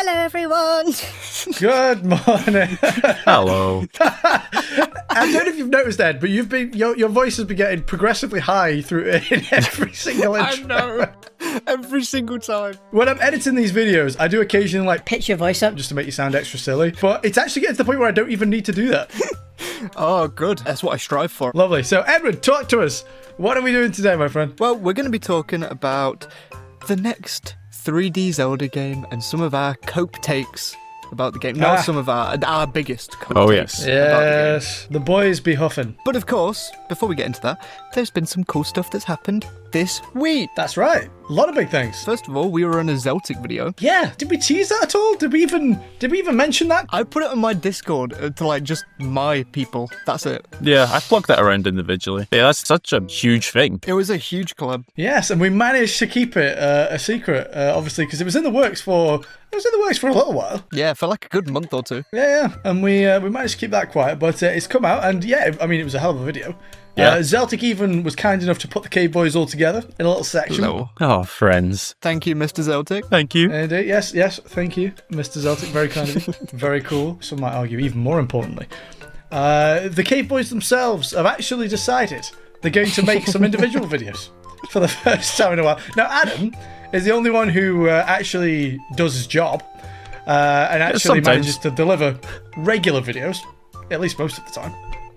Hello, everyone. Good morning. Hello. I don't know if you've noticed, Ed, but your voice has been getting progressively high through in every single intro. I know. Every single time. When I'm editing these videos, I do occasionally Pitch your voice up. just to make you sound extra silly, but it's actually getting to the point where I don't even need to do that. Oh, good. That's what I strive for. Lovely. So, Edward, talk to us. What are we doing today, my friend? Well, we're going to be talking about the next 3D Zelda game and some of our cope takes about the game. Not some of our biggest cope takes about the game. Yes. The boys be huffing. But of course, before we get into that, there's been some cool stuff that's happened this week. That's right. A lot of big things. First of all, we were on a Zeltic video. Yeah. Did we tease that at all? Did we even mention that? I put it on my Discord to like just my people. That's it. Yeah, I plugged that around individually. Yeah, that's such a huge thing. It was a huge collab. Yes, and we managed to keep it a secret, obviously, because it was in the works for a little while. Yeah, for like a good month or two. Yeah, and we managed to keep that quiet, but it's come out, and yeah, I mean, it was a hell of a video. Yeah. Zeltic even was kind enough to put the Cave Boys all together in a little section. No. Oh, friends. Thank you, Mr. Zeltic. Thank you. And yes, thank you, Mr. Zeltic, very kind of you. Very cool. Some might argue even more importantly. The Cave Boys themselves have actually decided they're going to make some individual videos for the first time in a while. Now, Adam is the only one who actually does his job and actually sometimes manages to deliver regular videos, at least most of the time.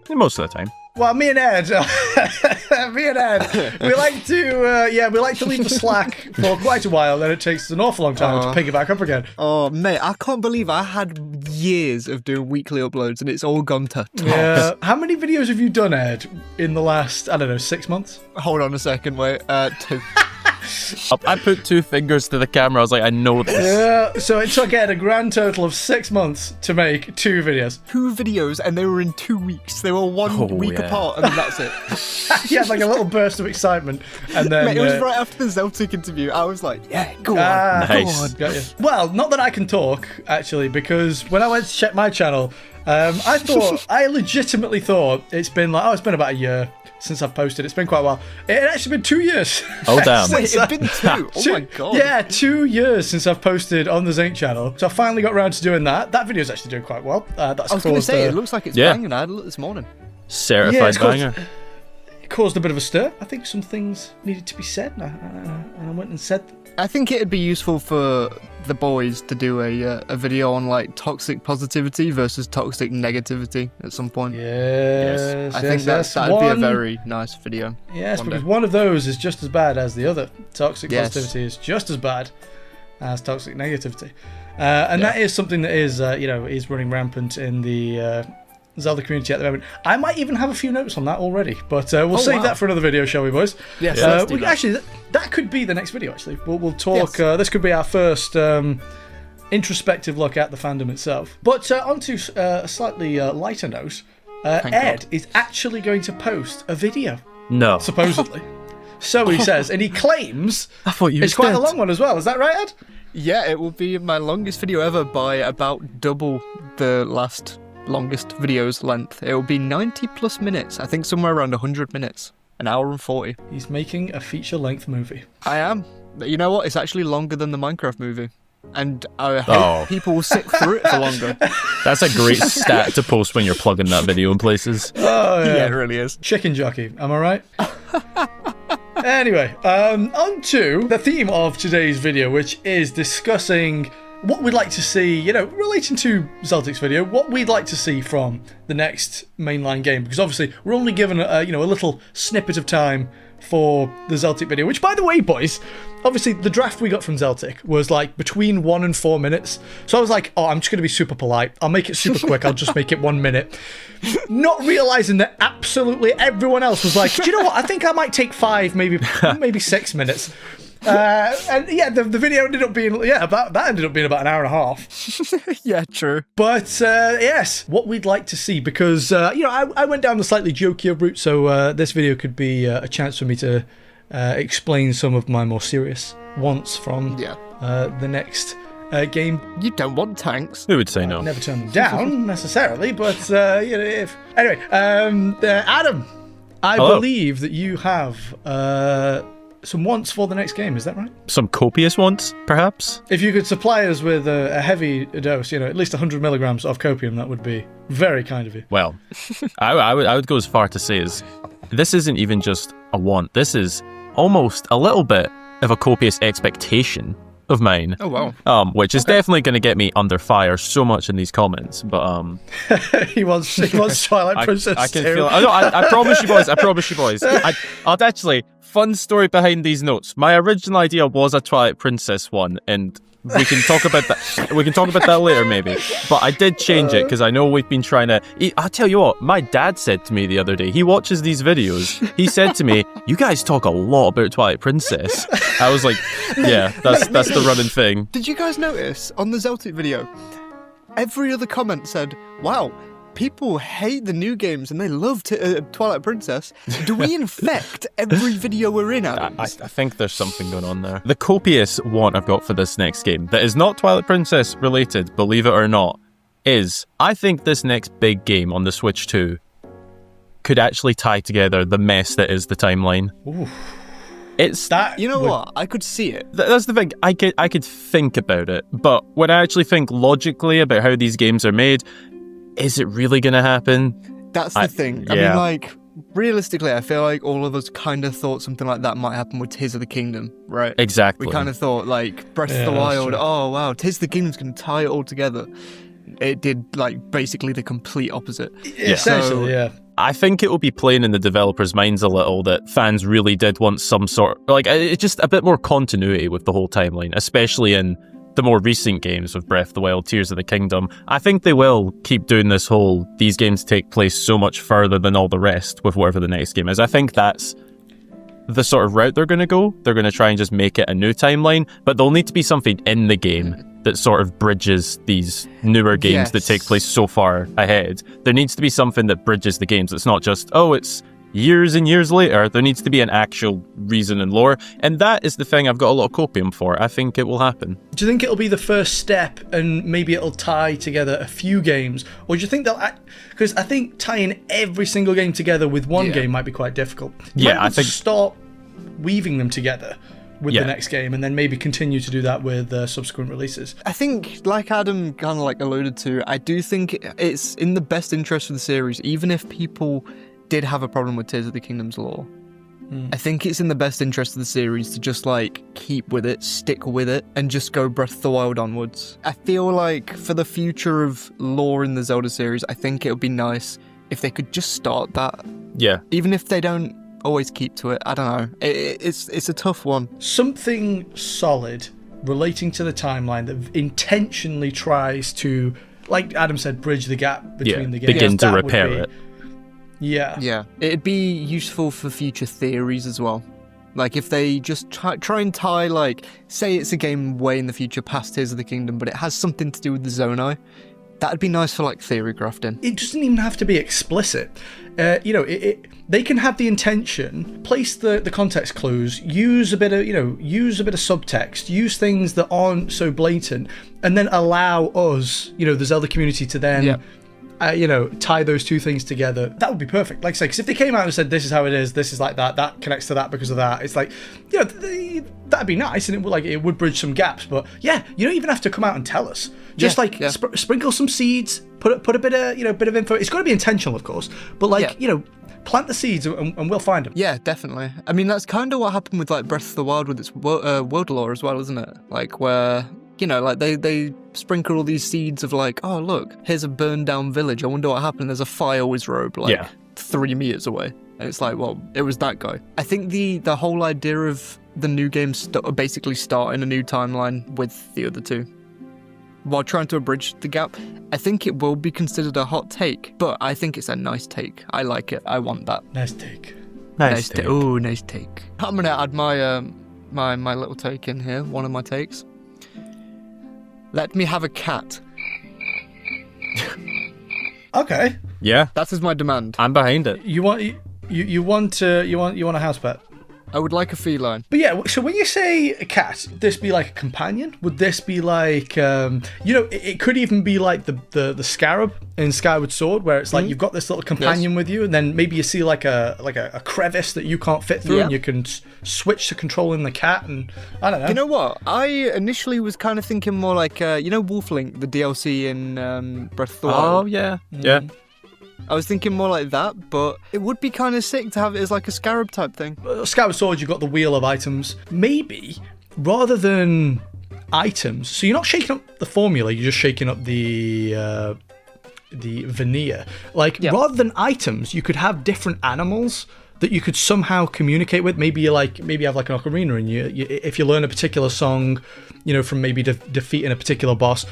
Most of the time. Well, me and Ed, we like to leave the slack for quite a while, then it takes an awful long time to pick it back up again. Oh, mate, I can't believe I had years of doing weekly uploads and it's all gone to toss. Yeah. How many videos have you done, Ed, in the last, 6 months? Hold on a second, wait. 2. I put 2 fingers to the camera. I was like, I know this. Yeah, so it took Ed a grand total of 6 months to make 2 videos. 2 videos and they were in 2 weeks. They were one week apart and then that's it. He had like a little burst of excitement, and then Mate, it was right after the Zeltic interview. I was like, yeah, go on, Nice. go on. Got you. Well, not that I can talk, actually, because when I went to check my channel, I legitimately thought it's been about a year since I've posted. It's been quite a while. It had actually been 2 years. Oh, damn. Wait, it's been 2? Oh my god. Yeah, 2 years since I've posted on the Zinc channel. So I finally got around to doing that. That video's actually doing quite well. I was going to say, it looks like it's banging. I had a look this morning. Certified banger. It caused a bit of a stir. I think some things needed to be said, and I went and said them. I think it'd be useful for the boys to do a video on like toxic positivity versus toxic negativity at some point. Yes. I think that'd be a very nice video. Yes, because one of those is just as bad as the other. Toxic positivity is just as bad as toxic negativity, and that is something that is is running rampant in the Zelda community at the moment. I might even have a few notes on that already, but we'll save that for another video, shall we, boys? Yes. Actually, that could be the next video. Actually, we'll talk. Yes. This could be our first introspective look at the fandom itself. But onto a slightly lighter note. Ed is actually going to post a video. No. Supposedly. So he says, and he claims I thought you it's quite a long one as well. Is that right, Ed? Yeah, it will be my longest video ever by about double the last longest video's length. It will be 90 plus minutes. I think somewhere around 100 minutes. An hour and 40. He's making a feature-length movie. I am. But you know what? It's actually longer than the Minecraft movie. And I hope people will sit through it for longer. That's a great stat to post when you're plugging that video in places. Oh, Yeah, it really is. Chicken jockey, am I right? Anyway, on to the theme of today's video, which is discussing what we'd like to see, relating to Zeltic's video, what we'd like to see from the next mainline game. Because obviously, we're only given a little snippet of time for the Zeltic video, which, by the way, boys, obviously the draft we got from Zeltic was like between 1 and 4 minutes. So I was like, I'm just going to be super polite. I'll make it super quick. I'll just make it 1 minute. Not realizing that absolutely everyone else was like, do you know what? I think I might take 5, maybe 6 minutes. And yeah, the video ended up being about an hour and a half. Yeah, true. But yes, what we'd like to see, because I went down the slightly jokier route, so this video could be a chance for me to explain some of my more serious wants from the next game. You don't want tanks. Who would say no? Never turn them down necessarily, but if anyway, Adam, I believe that you have some wants for the next game. Is that right? Some copious ones, perhaps? If you could supply us with a heavy dose, at least 100 milligrams of copium, that would be very kind of you. Well, I would go as far to say is this isn't even just a want. This is almost a little bit of a copious expectation of mine. Oh wow. Which is definitely going to get me under fire so much in these comments. But he wants Twilight Princess. I can too. feel. I promise you, boys. I promise you, boys. I'll actually. Fun story behind these notes. My original idea was a Twilight Princess one, and we can talk about that. We can talk about that later, maybe. But I did change it because I know we've been trying to. I'll tell you what. My dad said to me the other day. He watches these videos. He said to me, "You guys talk a lot about Twilight Princess." I was like, "Yeah, that's the running thing." Did you guys notice on the Zelda video? Every other comment said, "Wow, people hate the new games and they love Twilight Princess." Do we infect every video we're in, Adam? I think there's something going on there. The copious want I've got for this next game that is not Twilight Princess related, believe it or not, is I think this next big game on the Switch 2 could actually tie together the mess that is the timeline. Ooh. It's that. You know what? I could see it. That's the thing. I could think about it, but when I actually think logically about how these games are made, is it really going to happen? That's the thing. I mean, like, realistically, I feel like all of us kind of thought something like that might happen with Tears of the Kingdom, right? Exactly. We kind of thought, like, Breath of the Wild, oh, wow, Tears of the Kingdom's going to tie it all together. It did, like, basically the complete opposite. Essentially, yeah. I think it will be playing in the developers' minds a little that fans really did want some sort, like, just a bit more continuity with the whole timeline, especially in the more recent games of Breath of the Wild, Tears of the Kingdom. I think they will keep doing this whole, these games take place so much further than all the rest with whatever the next game is. I think that's the sort of route they're going to go. They're going to try and just make it a new timeline, but there'll need to be something in the game that sort of bridges these newer games that take place so far ahead. There needs to be something that bridges the games. It's not just, oh, it's years and years later. There needs to be an actual reason and lore, and that is the thing I've got a lot of copium for. I think it will happen. Do you think it'll be the first step and maybe it'll tie together a few games, or do you think they'll because I think tying every single game together with one game might be quite difficult. I think start weaving them together with the next game, and then maybe continue to do that with subsequent releases. I think, like Adam kind of like alluded to, I do think it's in the best interest of the series, even if people did have a problem with Tears of the Kingdom's lore. I think it's in the best interest of the series to just like keep with it, stick with it, and just go Breath of the Wild onwards. I feel like for the future of lore in the Zelda series, I think it would be nice if they could just start that. Yeah. Even if they don't always keep to it. I don't know. It's a tough one. Something solid relating to the timeline that intentionally tries to, like Adam said, bridge the gap between the games. Begin to repair it. Yeah. It'd be useful for future theories as well. Like if they just try and tie, like, say it's a game way in the future past Tears of the Kingdom, but it has something to do with the Zonai. That'd be nice for like theory grafting. It doesn't even have to be explicit. They can have the intention, place the context clues, use a bit of subtext, use things that aren't so blatant, and then allow us, the Zelda community, to then tie those two things together. That would be perfect. Like I say, because if they came out and said, this is how it is, this is like that connects to that because of that, it's like, that'd be nice, and it would bridge some gaps. But you don't even have to come out and tell us. Just sprinkle some seeds, put a bit of info. It's got to be intentional, of course, but plant the seeds and we'll find them. Yeah, definitely. I mean, that's kind of what happened with like Breath of the Wild with its world lore as well, isn't it? Like where, like they sprinkle all these seeds of like, oh look, here's a burned down village. I wonder what happened. There's a fire wizrobe 3 meters away. And it's like, well, it was that guy. I think the whole idea of the new game basically starting a new timeline with the other two, while trying to bridge the gap, I think it will be considered a hot take, but I think it's a nice take. I like it. I want that. Nice take. Nice take. Oh, nice take. I'm gonna add my my little take in here. One of my takes. Let me have a cat. Okay. Yeah. That is my demand. I'm behind it. You want a house pet? I would like a feline. But yeah, so when you say a cat, would this be like a companion? Would this be like, it could even be like the scarab in Skyward Sword, where it's like you've got this little companion with you, and then maybe you see like a crevice that you can't fit through, and you can switch to controlling the cat, and I don't know. You know what? I initially was kind of thinking more like, Wolf Link, the DLC in Breath of the Wild. Oh, yeah. Yeah. I was thinking more like that, but it would be kind of sick to have it as like a scarab type thing. Skyward Sword, you've got the wheel of items. Maybe, rather than items, so you're not shaking up the formula, you're just shaking up the veneer. Like, rather than items, you could have different animals that you could somehow communicate with. Maybe you have like an ocarina, and you if you learn a particular song, from maybe defeating a particular boss,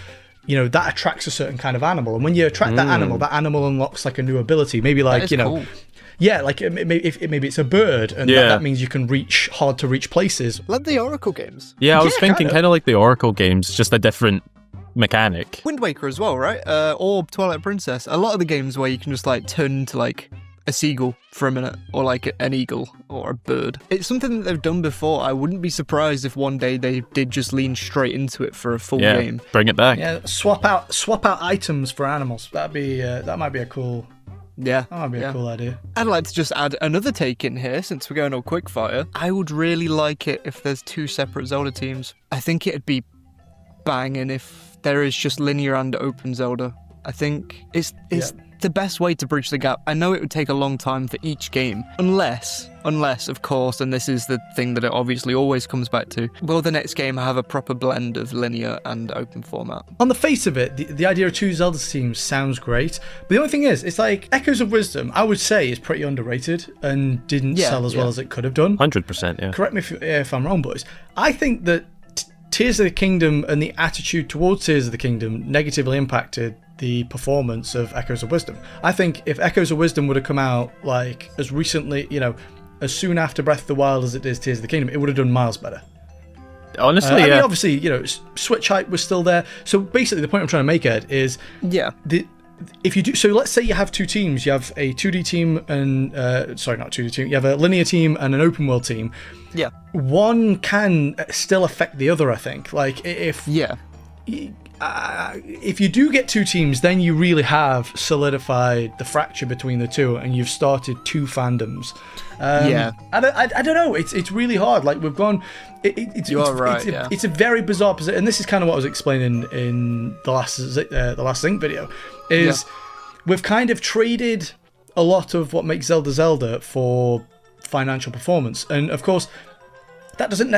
that attracts a certain kind of animal, and when you attract that animal unlocks like a new ability. Maybe like cool. Yeah, like maybe it's a bird, and that means you can reach hard to reach places. Like the Oracle games. Yeah, I was thinking kind of like the Oracle games, just a different mechanic. Wind Waker as well, right? Or Twilight Princess. A lot of the games where you can just like turn into like a seagull for a minute, or like an eagle or a bird. It's something that they've done before. I wouldn't be surprised if one day they did just lean straight into it for a full game. Bring it back. Yeah, swap out items for animals. That might be a cool. Yeah, that might be a cool idea. I'd like to just add another take in here, since we're going all quickfire. I would really like it if there's 2 separate Zelda teams. I think it'd be banging if there is just linear and open Zelda. I think it's the best way to bridge the gap. I know it would take a long time for each game, unless, of course, and this is the thing that it obviously always comes back to, will the next game have a proper blend of linear and open format? On the face of it, the idea of 2 Zelda teams sounds great, but the only thing is, it's like Echoes of Wisdom, I would say, is pretty underrated and didn't sell as well as it could have done. 100%, yeah. Correct me if I'm wrong, boys. I think that Tears of the Kingdom and the attitude towards Tears of the Kingdom negatively impacted the performance of Echoes of Wisdom. I think if Echoes of Wisdom would have come out like as recently, as soon after Breath of the Wild as it is Tears of the Kingdom, it would have done miles better. Honestly, I mean, obviously, Switch hype was still there. So basically, the point I'm trying to make, Ed, is if you do, so let's say you have 2 teams. You have a 2D team and sorry, not 2D team. You have a linear team and an open world team. Yeah. One can still affect the other, I think. Like if you do get 2 teams, then you really have solidified the fracture between the two, and you've started 2 fandoms. I don't know. It's really hard. Like we've gone. It's a very bizarre position, and this is kind of what I was explaining in the last Zinc video. Is we've kind of traded a lot of what makes Zelda Zelda for financial performance, and of course that doesn't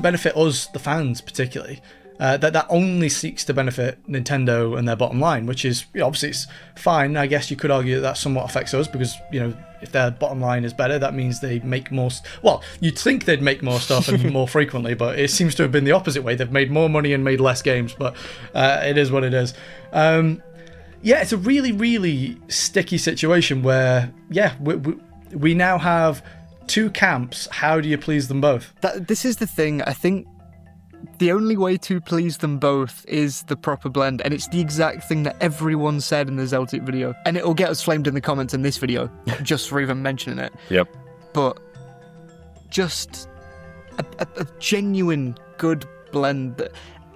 benefit us, the fans, particularly. That only seeks to benefit Nintendo and their bottom line, which is obviously it's fine. I guess you could argue that somewhat affects us because if their bottom line is better, that means they make more. Well, you'd think they'd make more stuff and more frequently, but it seems to have been the opposite way. They've made more money and made less games, but it is what it is. It's a really, really sticky situation where we now have 2 camps. How do you please them both? This is the thing. I think the only way to please them both is the proper blend, and it's the exact thing that everyone said in the Zelda video, and it'll get us flamed in the comments in this video just for even mentioning it. Yep. But just a genuine good blend.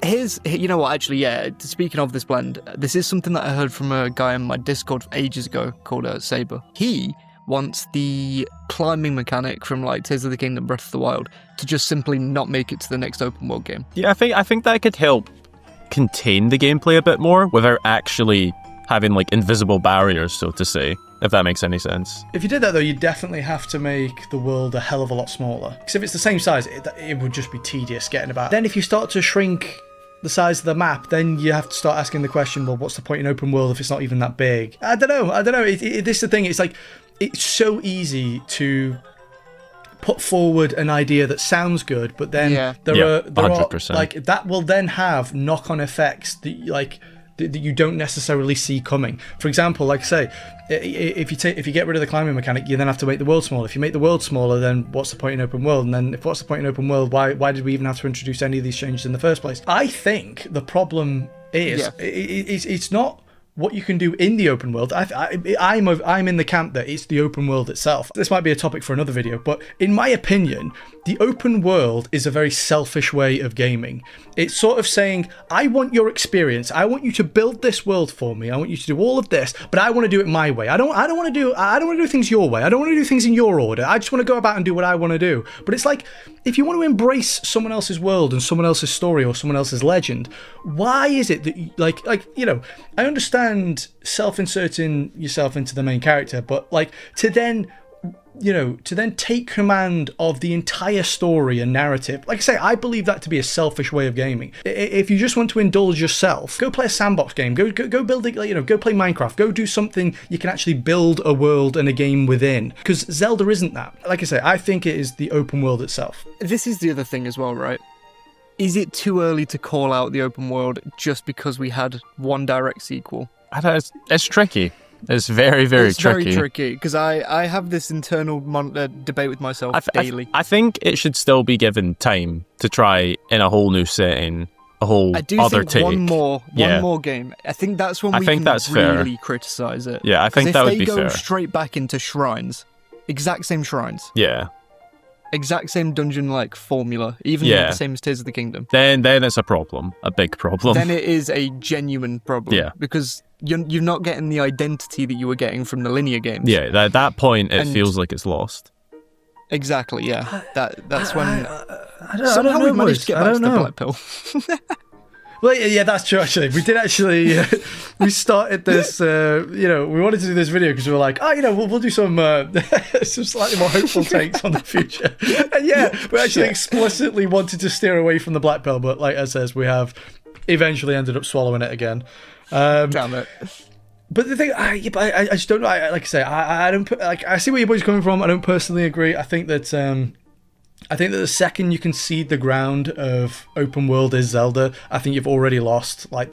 You know what, actually, speaking of this blend, this is something that I heard from a guy on my Discord ages ago called Saber. He wants the climbing mechanic from like Tears of the Kingdom, Breath of the Wild to just simply not make it to the next open world game. Yeah, I think that could help contain the gameplay a bit more without actually having like invisible barriers, so to say, if that makes any sense. If you did that though, you'd definitely have to make the world a hell of a lot smaller. Because if it's the same size, it would just be tedious getting about. Then if you start to shrink the size of the map, then you have to start asking the question, well, what's the point in open world if it's not even that big? I don't know. This is the thing. It's like, it's so easy to put forward an idea that sounds good, but then there are 100%. Like that will then have knock-on effects that you don't necessarily see coming. For example, like I say, if you get rid of the climbing mechanic, you then have to make the world smaller. If you make the world smaller, then what's the point in open world? And then what's the point in open world? Why did we even have to introduce any of these changes in the first place? I think the problem is it's not what you can do in the open world. I'm in the camp that it's the open world itself. This might be a topic for another video, but in my opinion, the open world is a very selfish way of gaming. It's sort of saying, I want your experience. I want you to build this world for me. I want you to do all of this, but I want to do it my way. I don't want to do things your way. I don't want to do things in your order. I just want to go about and do what I want to do. But it's like, if you want to embrace someone else's world and someone else's story or someone else's legend, why is it that I understand self-inserting yourself into the main character, but to then take command of the entire story and narrative. Like I say, I believe that to be a selfish way of gaming. If you just want to indulge yourself, go play a sandbox game. Go build it. Go play Minecraft. Go do something you can actually build a world and a game within. Because Zelda isn't that. Like I say, I think it is the open world itself. This is the other thing as well, right? Is it too early to call out the open world just because we had one direct sequel? It's tricky. It's very, very tricky. It's very tricky, because I have this internal debate with myself daily. I think it should still be given time to try in a whole new setting, a whole other take. One more game. I think that's when we can really criticise it. Yeah, I think that would be fair. If they go straight back into shrines, exact same shrines. Yeah. Exact same dungeon-like formula, even the same as Tears of the Kingdom. Then it's a problem, a big problem. Then it is a genuine problem. Yeah. Because you're not getting the identity that you were getting from the linear games. Yeah, at that point, it feels like it's lost. Exactly, yeah. That's when I don't know, we managed to get back to the Black Pill. Well, yeah, that's true, actually. We did actually, we started this, we wanted to do this video because we were like, we'll do some slightly more hopeful takes on the future. And yeah, we actually explicitly wanted to steer away from the Black Pill, but like I says, we have eventually ended up swallowing it again. Damn it. But the thing, I just don't know. Like I say, I don't I see where your boy's coming from. I don't personally agree. I think that the second you concede the ground of open world is Zelda, I think you've already lost. Like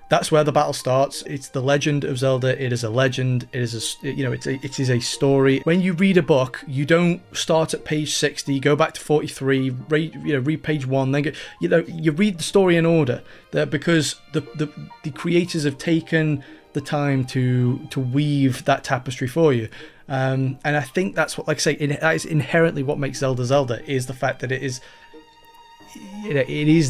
that's where the battle starts. It's the legend of Zelda. It is a legend. It is it is a story. When you read a book, you don't start at page 60, go back to 43, read page 1, then you read the story in order. Because the creators have taken the time to weave that tapestry for you. And I think that's what, like I say, that is inherently what makes Zelda Zelda, is the fact that it is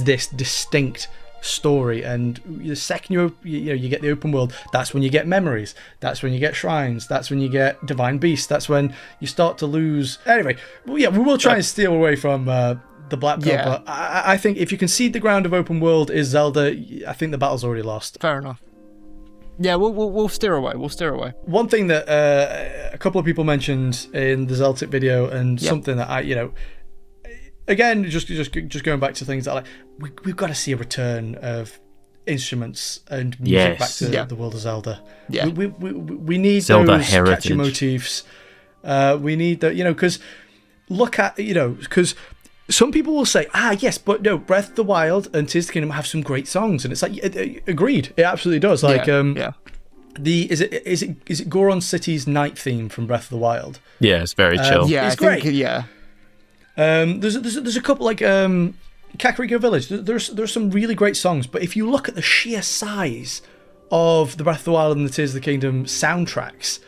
this distinct story. And the second you get the open world, that's when you get memories, that's when you get shrines, that's when you get divine beasts, that's when you start to lose. Anyway, we will try and steer away from the Black Pill, but I think if you concede the ground of open world is Zelda, I think the battle's already lost. Fair enough. Yeah, we'll steer away. We'll steer away. One thing that a couple of people mentioned in the Zeltic video, and something that again, just going back to things that we've got to see a return of instruments and music back to the world of Zelda. Yeah, we need Zelda those heritage. Catchy motifs. We need that, because look at because. Some people will say, yes, but no, Breath of the Wild and Tears of the Kingdom have some great songs, and it's like, agreed, it absolutely does. Like, is it Goron City's night theme from Breath of the Wild? Yeah, it's very chill. Yeah, it's great. There's a couple like Kakariko Village. There's some really great songs, but if you look at the sheer size of the Breath of the Wild and the Tears of the Kingdom soundtracks,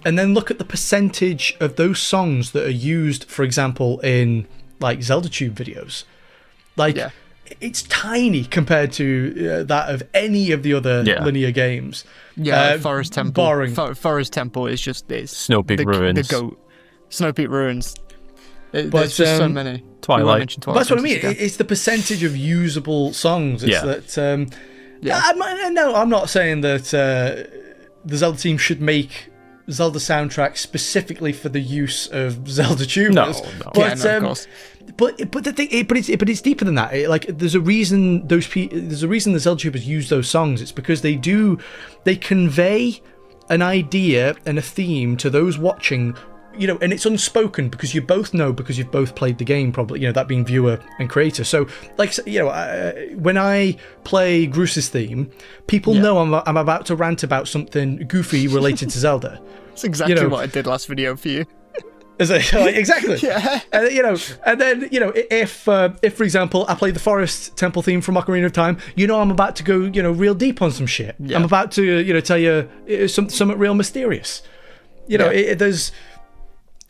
and then look at the percentage of those songs that are used, for example, in like Zelda Tube videos, it's tiny compared to that of any of the other linear games. Forest Temple. Forest Temple is just this. Snow Peak Ruins. The GOAT. Snow Peak Ruins. There's just so many. Twilight. That's what I mean. It's the percentage of usable songs. It's that. I'm not saying that the Zelda team should make Zelda soundtrack specifically for the use of Zelda tuners. No. But, of course. But the thing, it's deeper than that. There's a reason the Zelda tubers use those songs. It's because they convey an idea and a theme to those watching. And it's unspoken because you both know, because you've both played the game, probably, that being viewer and creator. So, when I play Groos's theme, people know I'm about to rant about something goofy related to Zelda. That's exactly what I did last video for you. Is it like, exactly? Yeah. And and then if for example I play the Forest Temple theme from Ocarina of Time, I'm about to go real deep on some shit. Yeah. I'm about to tell you something real mysterious. There's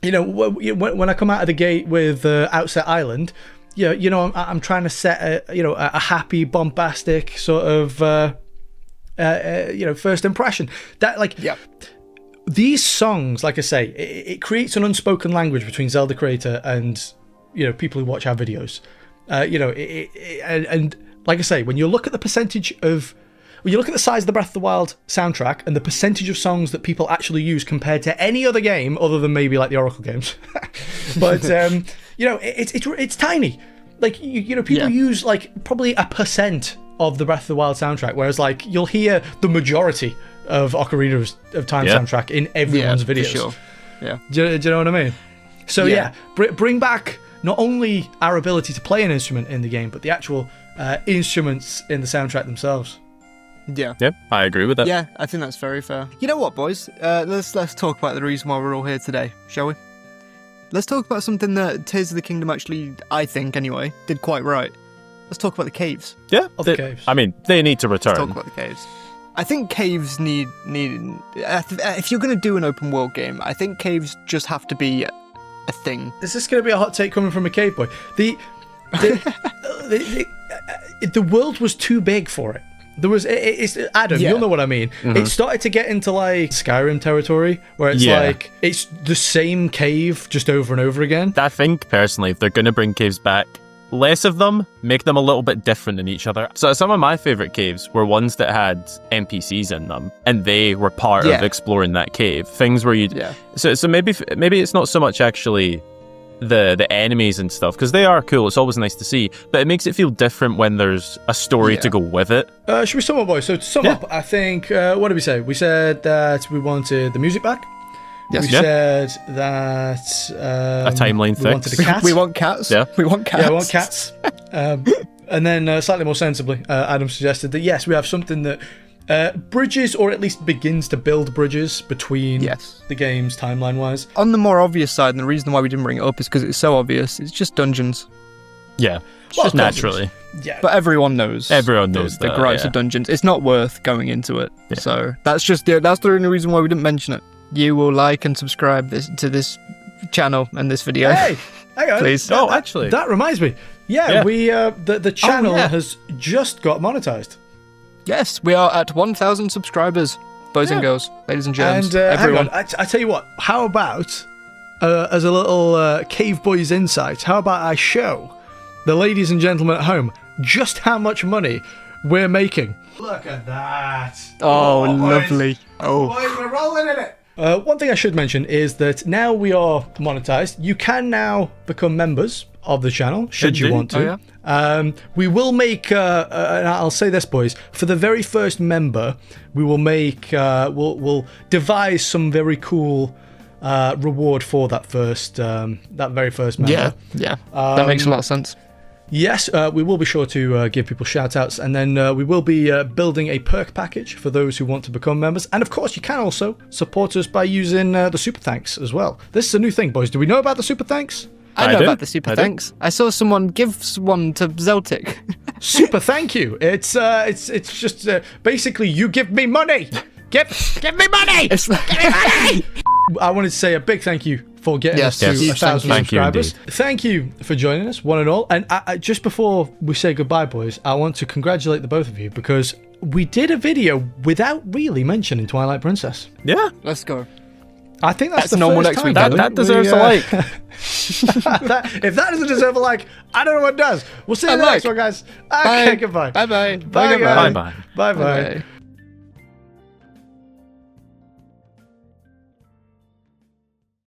when I come out of the gate with Outset Island, I'm trying to set a happy, bombastic sort of first impression. That these songs, like I say, it creates an unspoken language between Zelda creator and people who watch our videos. And like I say, when you look at the size of the Breath of the Wild soundtrack and the percentage of songs that people actually use compared to any other game other than maybe like the Oracle games, but it's tiny. Like people use like probably 1% of the Breath of the Wild soundtrack, whereas like you'll hear the majority of Ocarina of Time soundtrack in everyone's videos. For sure. Yeah. Do you know what I mean? So bring back not only our ability to play an instrument in the game, but the actual instruments in the soundtrack themselves. Yeah. Yep, I agree with that. Yeah, I think that's very fair. You know what, boys? Let's talk about the reason why we're all here today, shall we? Let's talk about something that Tears of the Kingdom actually, I think anyway, did quite right. Let's talk about the caves. Yeah, the caves. I mean, they need to return. Let's talk about the caves. I think caves need. If you're going to do an open world game, I think caves just have to be a thing. Is this going to be a hot take coming from a cave boy? The world was too big for it. There was it's Adam, you'll know what I mean. Mm-hmm. It started to get into like Skyrim territory, where it's like it's the same cave just over and over again. I think personally, if they're going to bring caves back, less of them, make them a little bit different than each other. So some of my favorite caves were ones that had NPCs in them, and they were part of exploring that cave. Things where you, so maybe it's not so much actually the enemies and stuff, because they are cool. It's always nice to see, but it makes it feel different when there's a story to go with it. Should we sum up, boys? So to sum up, I think what did we say? We said that we wanted the music back. Yes. We said that a timeline fix. Wanted a cat. We want cats. Yeah, we want cats. Yeah, we want cats. And then slightly more sensibly, Adam suggested that yes, we have something that bridges, or at least begins to build bridges between the games timeline-wise. On the more obvious side, and the reason why we didn't bring it up is because it's so obvious, it's just dungeons. Yeah, just naturally. Yeah, but everyone knows. Everyone knows the gripes of dungeons. It's not worth going into it. Yeah. So that's the only reason why we didn't mention it. You will like and subscribe to this channel and this video. Hey, hang on. Please. Actually, that reminds me. Yeah. We the channel has just got monetized. Yes, we are at 1,000 subscribers, boys and girls, ladies and germs, and everyone. Hang on, I tell you what, how about, as a little Cave Boys insight, how about I show the ladies and gentlemen at home just how much money we're making? Look at that. Oh, lovely. Oh. Boys, we're rolling in it. One thing I should mention is that now we are monetized, you can now become members of the channel, should you want to. Oh, yeah. We will make, and I'll say this, boys, for the very first member, we will make, we'll devise some very cool reward for that very first member. Yeah, that makes a lot of sense. Yes, we will be sure to give people shout-outs, and then we will be building a perk package for those who want to become members. And of course, you can also support us by using the Super Thanks as well. This is a new thing, boys. Do we know about the Super Thanks? I know about the Super Thanks. I saw someone give one to Zeltic. Super thank you. It's just basically you give me money. Give me money. Give me money. I wanted to say a big thank you for getting us to 1,000 subscribers. Thank you for joining us, one and all. And I, just before we say goodbye, boys, I want to congratulate the both of you because we did a video without really mentioning Twilight Princess. Yeah, let's go. I think that's the normal first next time. week. That deserves a like. If that doesn't deserve a like, I don't know what does. We'll see you in the next one, guys. Okay, goodbye. Bye-bye. Bye-bye. Bye-bye. Bye-bye.